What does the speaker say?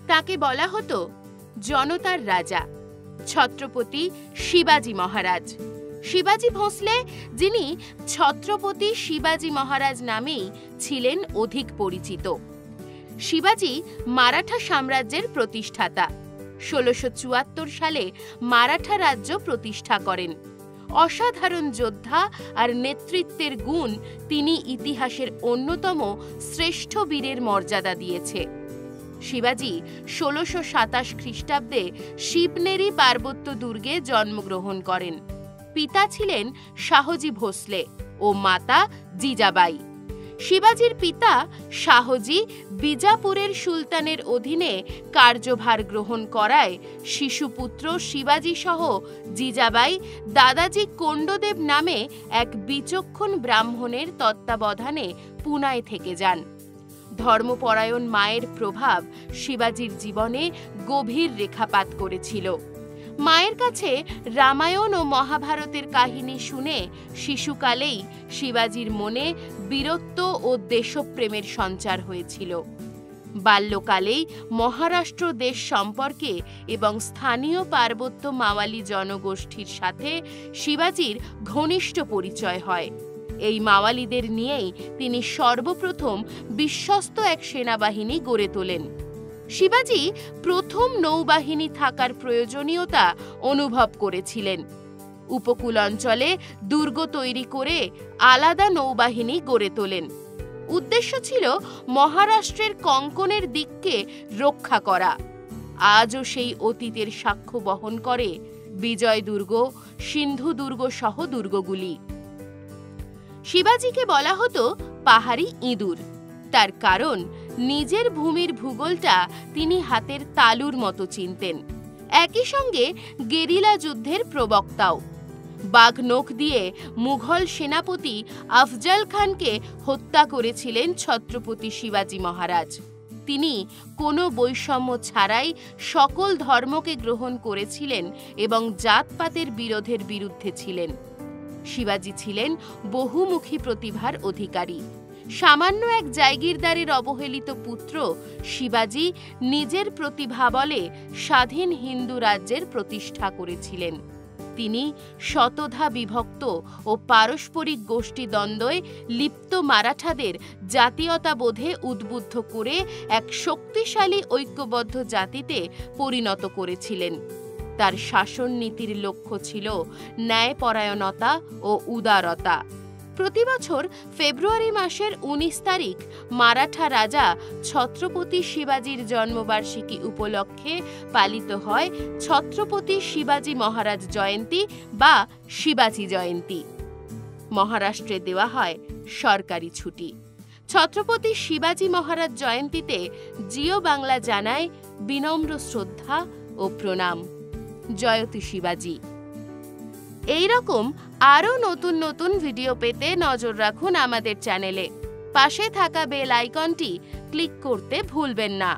তাকে বলা হতো জনতার রাজা, ছত্রপতি শিবাজি মহারাজ। শিবাজি ভোঁসলে, যিনি ছত্রপতি শিবাজি মহারাজ নামেই ছিলেন অধিক পরিচিত। শিবাজি মারাঠা সাম্রাজ্যের প্রতিষ্ঠাতা। ১৬৭৪ সালে মারাঠা রাজ্য প্রতিষ্ঠা করেন। অসাধারণ যোদ্ধা আর নেতৃত্বের গুণ তিনি ইতিহাসের অন্যতম শ্রেষ্ঠ বীরের মর্যাদা দিয়েছে। শিবাজি ১৬২৭ খ্রিস্টাব্দে শিবনেরি পার্বত্য দুর্গে জন্মগ্রহণ করেন। পিতা ছিলেন শাহজি ভোঁসলে ও মাতা জিজাবাই। শিবাজির পিতা শাহজি বিজাপুরের সুলতানের অধীনে কার্যভার গ্রহণ করায় শিশুপুত্র শিবাজি সহ জিজাবাই দাদাজি কোন্ডদেব নামে এক বিচক্ষণ ব্রাহ্মণের তত্ত্বাবধানে পুনায় থেকে যান। ধর্মপরায়ণ মায়ের প্রভাব শিবাজির জীবনে গভীর রেখাপাত করেছিল। মায়ের কাছে রামায়ণ ও মহাভারতের কাহিনী শুনে শিশুকালেই শিবাজির মনে বীরত্ব ও দেশপ্রেমের সঞ্চার হয়েছিল। বাল্যকালেই মহারাষ্ট্র দেশ সম্পর্কে এবং স্থানীয় পার্বত্য মাওয়ালি জনগোষ্ঠীর সাথে শিবাজির ঘনিষ্ঠ পরিচয় হয়। এই মাওয়ালিদের নিয়েই তিনি সর্বপ্রথম বিশ্বস্ত এক সেনাবাহিনী গড়ে তোলেন। শিবাজি প্রথম নৌবাহিনী থাকার প্রয়োজনীয়তা অনুভব করেছিলেন। উপকূল অঞ্চলে দুর্গ তৈরি করে আলাদা নৌবাহিনী গড়ে তোলেন। উদ্দেশ্য ছিল মহারাষ্ট্রের কঙ্কনের দিককে রক্ষা করা। আজও সেই অতীতের সাক্ষ্য বহন করে বিজয় দুর্গ, সিন্ধু দুর্গ সহ দুর্গগুলি। শিবাজিকে বলা হতো পাহাড়ি ইঁদুর। তার কারণ নিজের ভূমির ভূগোলটা তিনি হাতের তালুর মতো চিনতেন। একই সঙ্গে গেরিলা যুদ্ধের প্রবক্তাও। বাঘ নখ দিয়ে মুঘল সেনাপতি আফজাল খানকে হত্যা করেছিলেন ছত্রপতি শিবাজি মহারাজ। তিনি কোনো বৈষম্য ছাড়াই সকল ধর্মকে গ্রহণ করেছিলেন এবং জাতপাতের বিরোধের বিরুদ্ধে ছিলেন। শিবাজি ছিলেন বহুমুখী প্রতিভার অধিকারী। সামান্য এক জায়গিরদারের অবহেলিত পুত্র শিবাজি নিজের প্রতিভা বলে স্বাধীন হিন্দু রাজ্যের প্রতিষ্ঠা করেছিলেন। তিনি শতধা বিভক্ত ও পারস্পরিক গোষ্ঠীদ্বন্দ্বে লিপ্ত মারাঠাদের জাতীয়তাবোধে উদ্বুদ্ধ করে এক শক্তিশালী ঐক্যবদ্ধ জাতিতে পরিণত করেছিলেন। তার শাসন নীতির লক্ষ্য ছিল ন্যায়পরায়ণতা ও উদারতা। প্রতি বছর ফেব্রুয়ারি মাসের ১৯ তারিখ মারাঠা রাজা ছত্রপতি শিবাজির জন্মবার্ষিকী উপলক্ষে পালিত হয় ছত্রপতি শিবাজি মহারাজ জয়ন্তী বা শিবাজি জয়ন্তী। মহারাষ্ট্রে দেওয়া হয় সরকারি ছুটি। ছত্রপতি শিবাজি মহারাজ জয়ন্তীতে জিও বাংলা জানায় বিনম্র শ্রদ্ধা ও প্রণাম। জয়তু শিবাজি। এই রকম আরও নতুন নতুন ভিডিও পেতে নজর রাখুন আমাদের চ্যানেলে। পাশে থাকা বেল আইকনটি ক্লিক করতে ভুলবেন না।